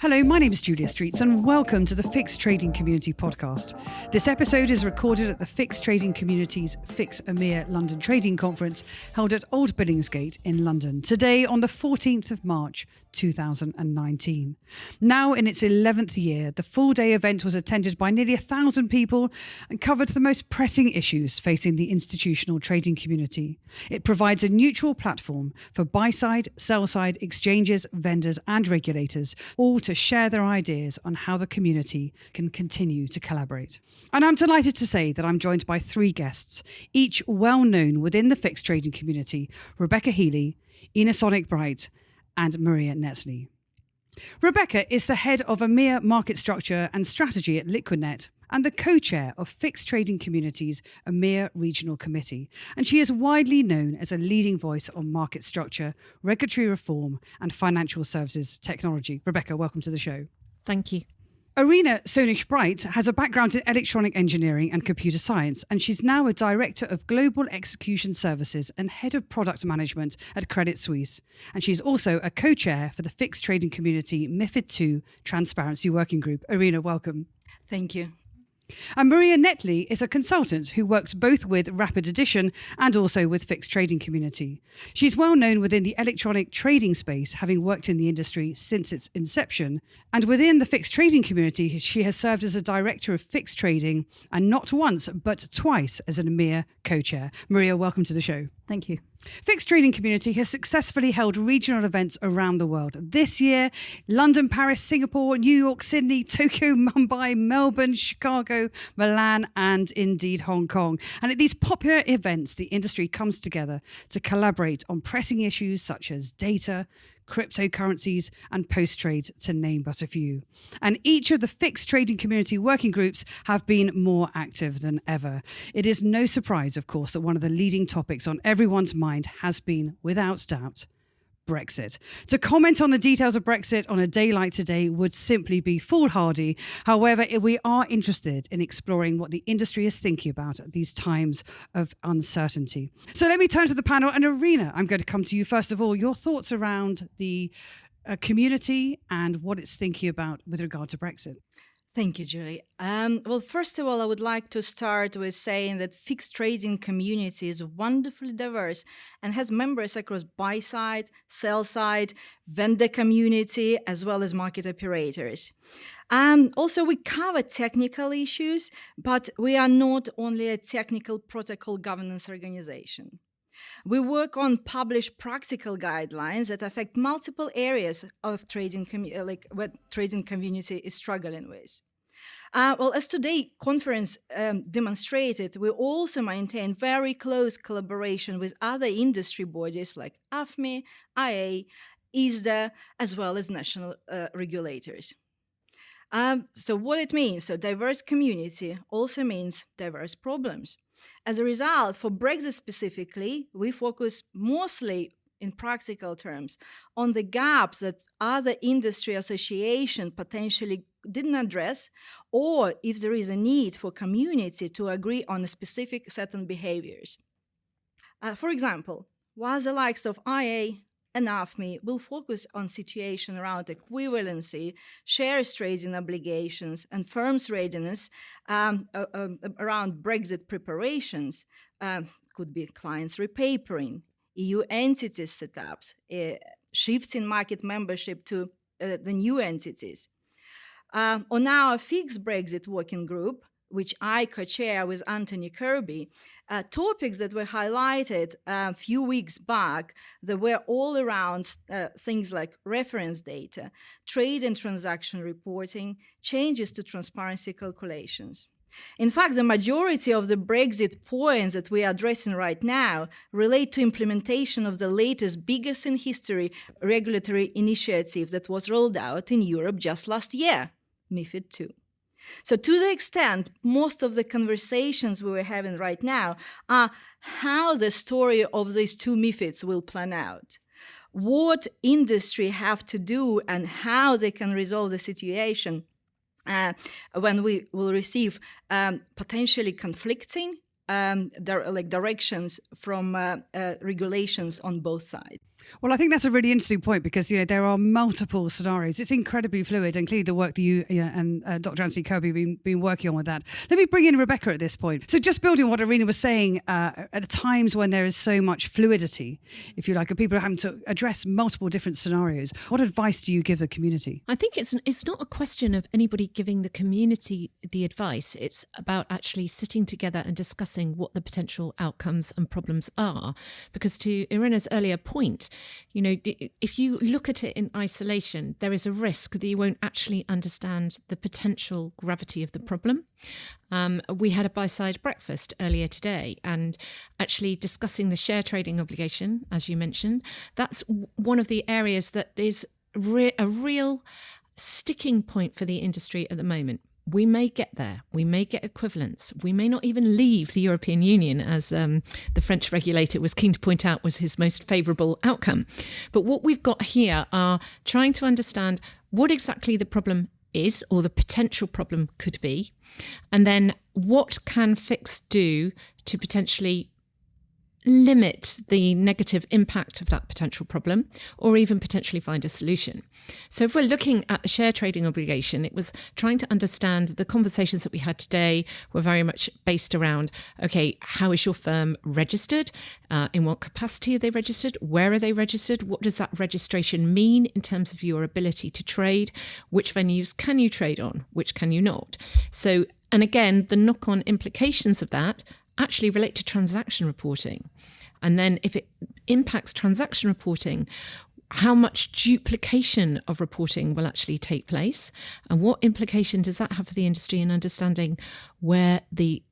Hello, my name is Julia Streets and welcome to the Fix Trading Community podcast. This episode is recorded at the Fix Trading Community's Fix EMEA London Trading Conference held at Old Billingsgate in London today on the 14th of March 2019. Now in its 11th year, the full-day event was attended by nearly 1,000 people and covered the most pressing issues facing the institutional trading community. It provides a neutral platform for buy-side, sell-side, exchanges, vendors and regulators, all to share their ideas on how the community can continue to collaborate. And I'm delighted to say that I'm joined by three guests, each well known within the fixed trading community: Rebecca Healy, Ina Sonich-Bright, and Maria Netley. Rebecca is the head of EMEA Market Structure and Strategy at Liquidnet and the co-chair of Fixed Trading Community's EMEA Regional Committee. And she is widely known as a leading voice on market structure, regulatory reform and financial services technology. Rebecca, welcome to the show. Thank you. Ina Sonich-Bright has a background in electronic engineering and computer science, and she's now a Director of Global Execution Services and Head of Product Management at Credit Suisse. And she's also a co-chair for the Fixed Trading Community MiFID II Transparency Working Group. Ina, welcome. Thank you. And Maria Netley is a consultant who works both with Rapid Addition and also with Fixed Trading Community. She's well known within the electronic trading space, having worked in the industry since its inception. And within the Fixed Trading Community, she has served as a director of fixed trading and not once, but twice as an EMEA co-chair. Maria, welcome to the show. Thank you. Fixed Trading Community has successfully held regional events around the world. This year, London, Paris, Singapore, New York, Sydney, Tokyo, Mumbai, Melbourne, Chicago, Milan, and indeed Hong Kong. And at these popular events, the industry comes together to collaborate on pressing issues such as data, cryptocurrencies and post-trade, to name but a few. And each of the Fixed Trading Community working groups have been more active than ever. It is no surprise, of course, that one of the leading topics on everyone's mind has been, without doubt, Brexit. To comment on the details of Brexit on a day like today would simply be foolhardy. However, we are interested in exploring what the industry is thinking about at these times of uncertainty. So let me turn to the panel. And Ina, I'm going to come to you first of all. Your thoughts around the community and what it's thinking about with regard to Brexit. Thank you, Julie. Well, first of all, I would like to start with saying that fixed trading community is wonderfully diverse and has members across buy-side, sell-side, vendor community, as well as market operators. Also, we cover technical issues, but we are not only a technical protocol governance organization. We work on published practical guidelines that affect multiple areas of trading, what trading community is struggling with. As today's conference demonstrated, we also maintain very close collaboration with other industry bodies like AFME, IA, ISDA, as well as national regulators. So what it means, so diverse community also means diverse problems. As a result, for Brexit specifically, we focus mostly in practical terms on the gaps that other industry associations potentially didn't address, or if there is a need for community to agree on a specific certain behaviors. For example, while the likes of IA and AFME will focus on situation around equivalency, shares trading obligations, and firms' readiness around Brexit preparations. Could be clients repapering, EU entities setups, shifts in market membership to the new entities. On our fixed Brexit working group, which I co-chair with Anthony Kirby, topics that were highlighted a few weeks back that were all around things like reference data, trade and transaction reporting, changes to transparency calculations. In fact, the majority of the Brexit points that we are addressing right now relate to implementation of the latest, biggest in history regulatory initiative that was rolled out in Europe just last year, MiFID II. So to the extent most of the conversations we were having right now are how the story of these two MiFIDs will plan out, what industry have to do and how they can resolve the situation when we will receive potentially conflicting directions from regulations on both sides. Well, I think that's a really interesting point because, there are multiple scenarios. It's incredibly fluid, and clearly the work that you and Dr. Anthony Kirby have been working on with that. Let me bring in Rebecca at this point. So just building on what Irina was saying, at times when there is so much fluidity, if you like, and people are having to address multiple different scenarios, what advice do you give the community? I think it's not a question of anybody giving the community the advice. It's about actually sitting together and discussing what the potential outcomes and problems are. Because to Irina's earlier point, if you look at it in isolation, there is a risk that you won't actually understand the potential gravity of the problem. We had a buy-side breakfast earlier today, and actually discussing the share trading obligation, as you mentioned, that's one of the areas that is a real sticking point for the industry at the moment. We may get there. We may get equivalence. We may not even leave the European Union, as the French regulator was keen to point out was his most favourable outcome. But what we've got here are trying to understand what exactly the problem is, or the potential problem could be, and then what can FIX do to potentially limit the negative impact of that potential problem, or even potentially find a solution. So if we're looking at the share trading obligation, it was trying to understand the conversations that we had today were very much based around, okay, how is your firm registered? In what capacity are they registered? Where are they registered? What does that registration mean in terms of your ability to trade? Which venues can you trade on? Which can you not? So, and again, the knock-on implications of that actually relate to transaction reporting. And then if it impacts transaction reporting, how much duplication of reporting will actually take place, and what implication does that have for the industry in understanding where the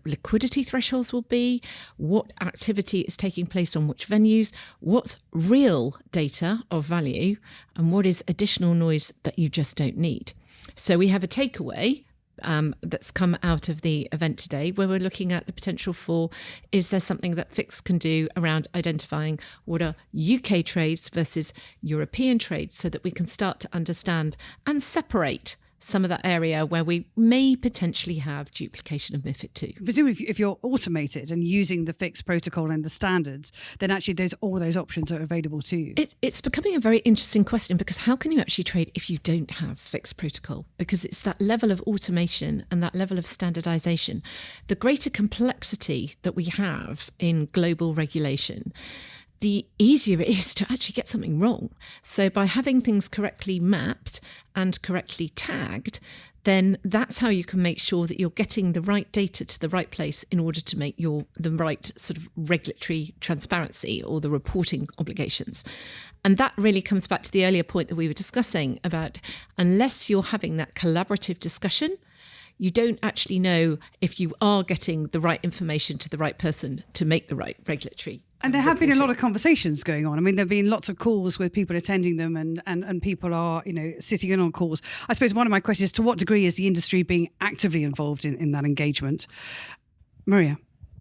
liquidity thresholds will be, what activity is taking place on which venues, what's real data of value, and what is additional noise that you just don't need. So we have a takeaway that's come out of the event today, where we're looking at the potential for, is there something that FIX can do around identifying what are UK trades versus European trades, so that we can start to understand and separate some of that area where we may potentially have duplication of MiFID II. Presumably, if you're automated and using the FIX protocol and the standards, then actually all those options are available to you. It's becoming a very interesting question, because how can you actually trade if you don't have FIX protocol? Because it's that level of automation and that level of standardization. The greater complexity that we have in global regulation, the easier it is to actually get something wrong. So by having things correctly mapped and correctly tagged, then that's how you can make sure that you're getting the right data to the right place in order to make the right sort of regulatory transparency or the reporting obligations. And that really comes back to the earlier point that we were discussing about, unless you're having that collaborative discussion, you don't actually know if you are getting the right information to the right person to make the right regulatory. And there have been a lot of conversations going on. I mean, there have been lots of calls with people attending them, and people are, sitting in on calls. I suppose one of my questions is, to what degree is the industry being actively involved in that engagement? Maria?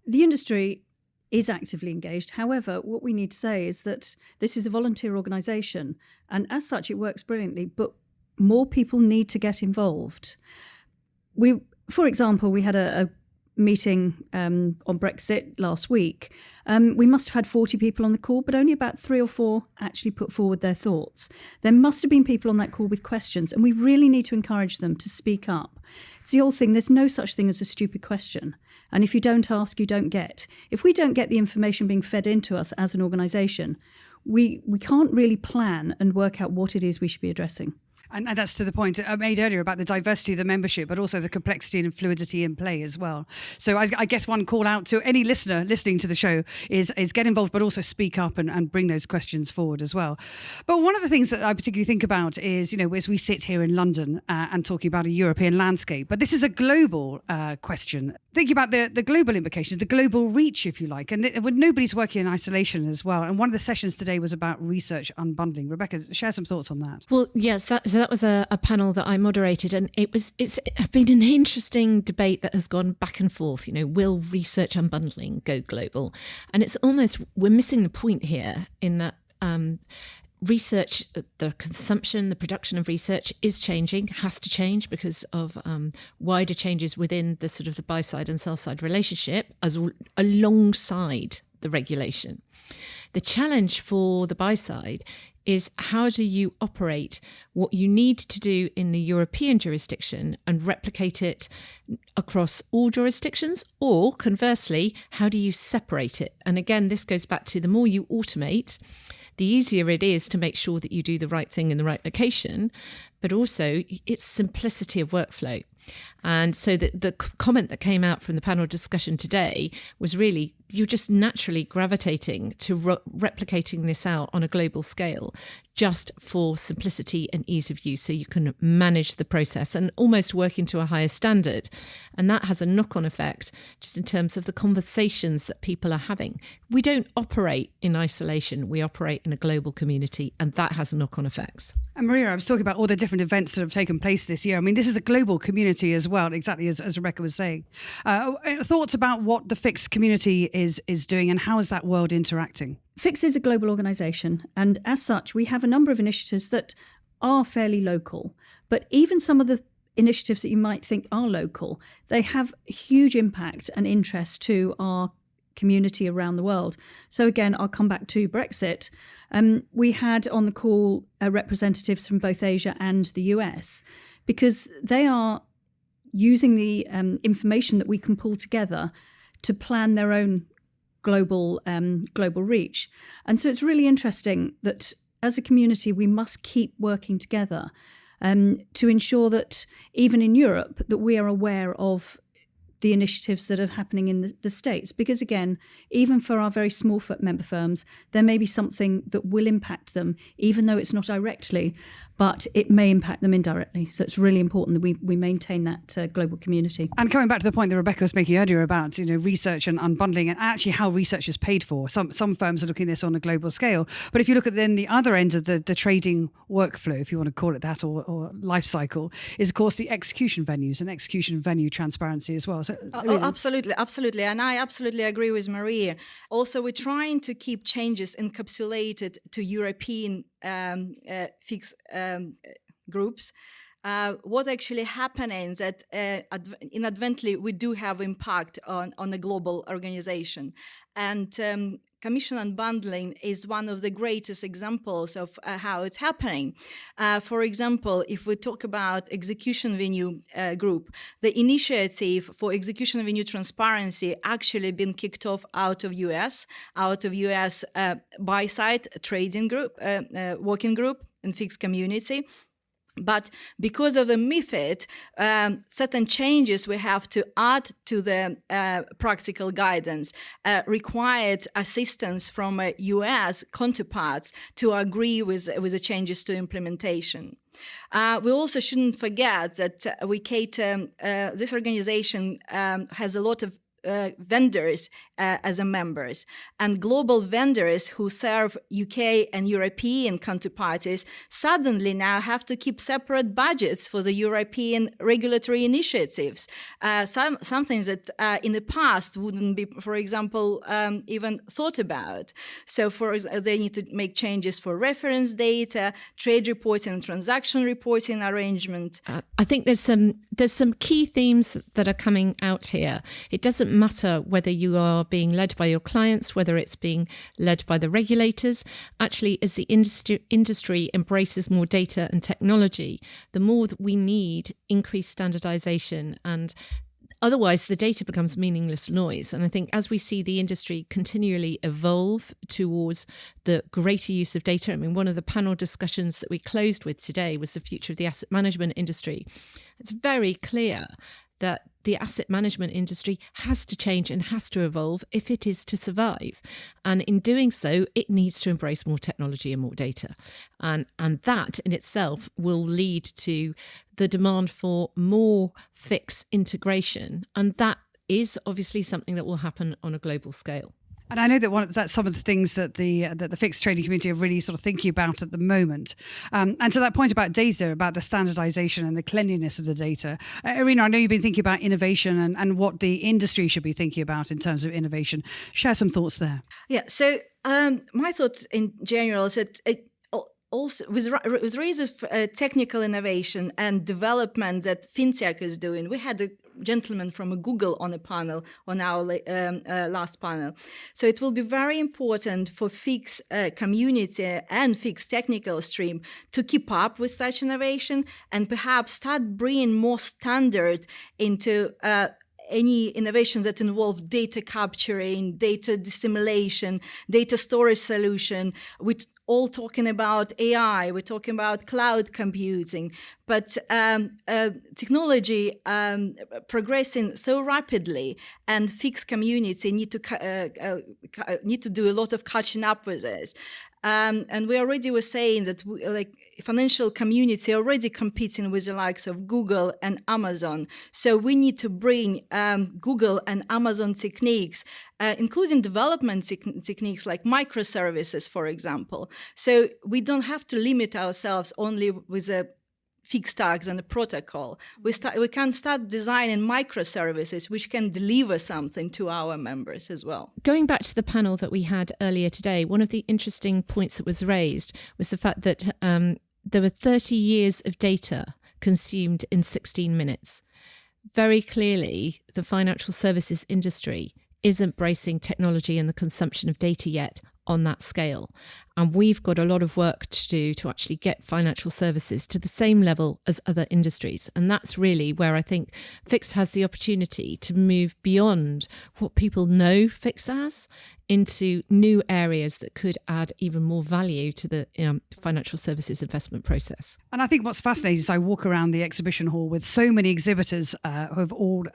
The industry is actively engaged. However, what we need to say is that this is a volunteer organisation, and as such, it works brilliantly, but more people need to get involved. For example, we had a meeting on Brexit last week. We must have had 40 people on the call, but only about 3 or 4 actually put forward their thoughts. There must have been people on that call with questions, and we really need to encourage them to speak up. It's the old thing, there's no such thing as a stupid question. And if you don't ask, you don't get. If we don't get the information being fed into us as an organisation, we can't really plan and work out what it is we should be addressing. And that's to the point I made earlier about the diversity of the membership, but also the complexity and fluidity in play as well. So I guess one call out to any listener listening to the show is get involved, but also speak up and bring those questions forward as well. But one of the things that I particularly think about is, as we sit here in London and talking about a European landscape, but this is a global question. Thinking about the global implications, the global reach, if you like, and nobody's working in isolation as well. And one of the sessions today was about research unbundling. Rebecca, share some thoughts on that. Well, yes, that was a panel that I moderated, and it's been an interesting debate that has gone back and forth. Will research unbundling go global? And it's almost, we're missing the point here in that research, the consumption, the production of research is changing, has to change because of wider changes within the sort of the buy side and sell side relationship, as alongside the regulation. The challenge for the buy side is how do you operate what you need to do in the European jurisdiction and replicate it across all jurisdictions, or conversely, how do you separate it? And again, this goes back to the more you automate, the easier it is to make sure that you do the right thing in the right location, but also it's simplicity of workflow. And so the comment that came out from the panel discussion today was really, you're just naturally gravitating to replicating this out on a global scale just for simplicity and ease of use, so you can manage the process and almost working to a higher standard. And that has a knock-on effect just in terms of the conversations that people are having. We don't operate in isolation, we operate in a global community, and that has a knock-on effects. And Maria, I was talking about all the different events that have taken place this year. I mean, this is a global community as well, exactly as Rebecca was saying. Thoughts about what the FIX community is doing, and how is that world interacting? FIX is a global organisation, and as such, we have a number of initiatives that are fairly local. But even some of the initiatives that you might think are local, they have huge impact and interest to our community around the world. So again, I'll come back to Brexit. We had on the call representatives from both Asia and the US, because they are using the information that we can pull together to plan their own global reach. And so it's really interesting that as a community, we must keep working together to ensure that even in Europe, that we are aware of the initiatives that are happening in the States. Because again, even for our very small member firms, there may be something that will impact them, even though it's not directly, but it may impact them indirectly. So it's really important that we maintain that global community. And coming back to the point that Rebecca was making earlier about, research and unbundling, and actually how research is paid for. Some firms are looking at this on a global scale. But if you look at then the other end of the trading workflow, if you want to call it that, or life cycle, is of course the execution venues and execution venue transparency as well. So, absolutely. And I absolutely agree with Maria. Also, we're trying to keep changes encapsulated to European FIX groups. What actually happening is that inadvertently we do have impact on a global organization. And Commission unbundling is one of the greatest examples of how it's happening. For example, if we talk about execution venue group, the initiative for execution venue transparency actually been kicked off out of US buy-side trading group, working group and FIX community. But because of the MiFID, certain changes we have to add to the practical guidance required assistance from US counterparts to agree with the changes to implementation. We also shouldn't forget that we cater, this organization has a lot of vendors as a members, and global vendors who serve UK and European counterparties suddenly now have to keep separate budgets for the European regulatory initiatives, something that in the past wouldn't be, for example, even thought about. So they need to make changes for reference data, trade reporting and transaction reporting arrangement. I think there's some key themes that are coming out here. It doesn't matter whether you are being led by your clients, whether it's being led by the regulators. Actually, as the industry embraces more data and technology, the more that we need increased standardization, and otherwise the data becomes meaningless noise. And I think as we see the industry continually evolve towards the greater use of data, I mean, one of the panel discussions that we closed with today was the future of the asset management industry. It's very clear that the asset management industry has to change and has to evolve if it is to survive. And in doing so, it needs to embrace more technology and more data. And that in itself will lead to the demand for more FIX integration. And that is obviously something that will happen on a global scale. And I know that that's some of the things that the FIX trading community are really sort of thinking about at the moment. And to that point about data, about the standardization and the cleanliness of the data, Irina, I know you've been thinking about innovation and what the industry should be thinking about in terms of innovation. Share some thoughts there. Yeah, so my thoughts in general is that also with reasons for technical innovation and development that FinTech is doing, we had a gentleman from Google on a panel, on our last panel. So it will be very important for FIX community and FIX technical stream to keep up with such innovation and perhaps start bringing more standard into any innovations that involve data capturing, data dissimulation, data storage solution. We're all talking about AI, we're talking about cloud computing, but technology progressing so rapidly, and FIX community need to do a lot of catching up with this. And we already were saying that financial community already competing with the likes of Google and Amazon. So we need to bring Google and Amazon techniques, including development techniques like microservices, for example. So we don't have to limit ourselves only with a fixed tags and a protocol. We can start designing microservices which can deliver something to our members as well. Going back to the panel that we had earlier today, one of the interesting points that was raised was the fact that there were 30 years of data consumed in 16 minutes. Very clearly, the financial services industry is embracing technology and the consumption of data yet on that scale. And we've got a lot of work to do to actually get financial services to the same level as other industries. And that's really where I think FIX has the opportunity to move beyond what people know FIX as into new areas that could add even more value to the financial services investment process. And I think what's fascinating is I walk around the exhibition hall with so many exhibitors who have all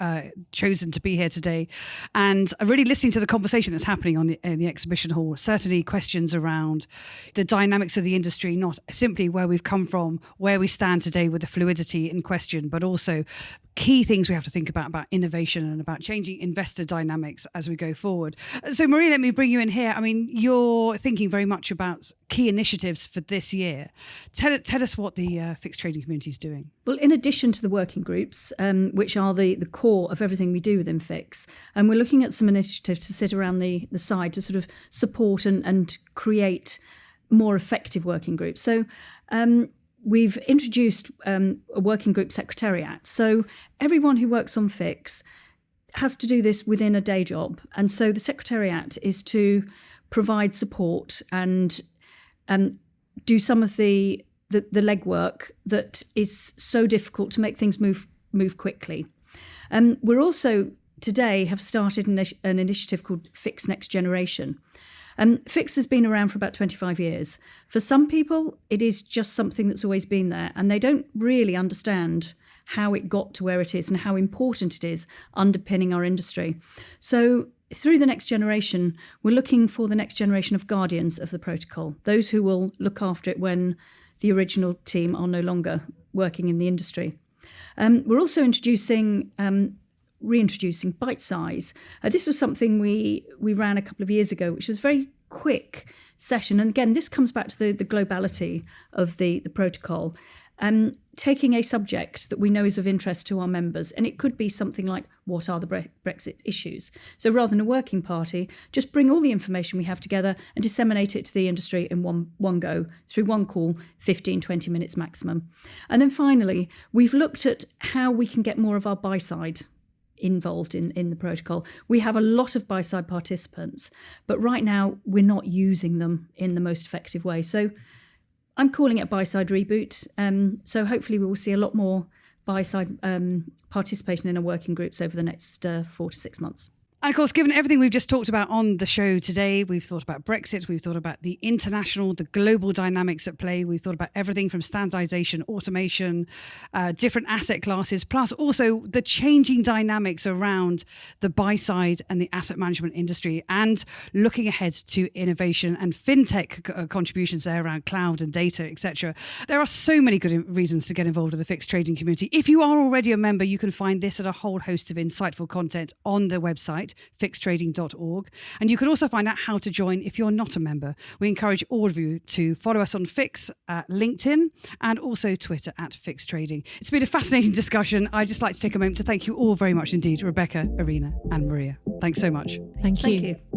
chosen to be here today, and really listening to the conversation that's happening in the exhibition hall. Certainly questions around the dynamics of the industry, not simply where we've come from, where we stand today with the fluidity in question, but also key things we have to think about innovation and about changing investor dynamics as we go forward. So Maria, let me bring you in here. I mean, you're thinking very much about key initiatives for this year. Tell us what the fixed trading community is doing. Well, in addition to the working groups, which are the core of everything we do within FIX, and we're looking at some initiatives to sit around the side to sort of support and create more effective working groups. So we've introduced a working group secretariat. So everyone who works on FIX has to do this within a day job. And so the secretariat is to provide support and do some of the legwork that is so difficult to make things move quickly. We're also today have started an initiative called FIX Next Generation. FIX has been around for about 25 years. For some people, it is just something that's always been there, and they don't really understand how it got to where it is and how important it is underpinning our industry. So through the next generation, we're looking for the next generation of guardians of the protocol, those who will look after it when the original team are no longer working in the industry. We're also reintroducing bite size. This was something we ran a couple of years ago, which was a very quick session. And again, this comes back to the globality of the protocol. Taking a subject that we know is of interest to our members, and it could be something like, what are the Brexit issues? So rather than a working party, just bring all the information we have together and disseminate it to the industry in one go, through one call, 15, 20 minutes maximum. And then finally, we've looked at how we can get more of our buy side involved in the protocol. We have a lot of buy-side participants, but right now we're not using them in the most effective way. So I'm calling it buy-side reboot. So hopefully we will see a lot more buy-side participation in our working groups over the next 4 to 6 months. And of course, given everything we've just talked about on the show today, we've thought about Brexit, we've thought about the international, the global dynamics at play, we've thought about everything from standardization, automation, different asset classes, plus also the changing dynamics around the buy side and the asset management industry, and looking ahead to innovation and fintech contributions there around cloud and data, etc. There are so many good reasons to get involved with the fixed trading community. If you are already a member, you can find this and a whole host of insightful content on the website, fixtrading.org. And you can also find out how to join if you're not a member. We encourage all of you to follow us on Fix, LinkedIn, and also Twitter at Fix Trading. It's been a fascinating discussion. I'd just like to take a moment to thank you all very much indeed, Rebecca, Irina, and Maria. Thanks so much. Thank you. Thank you.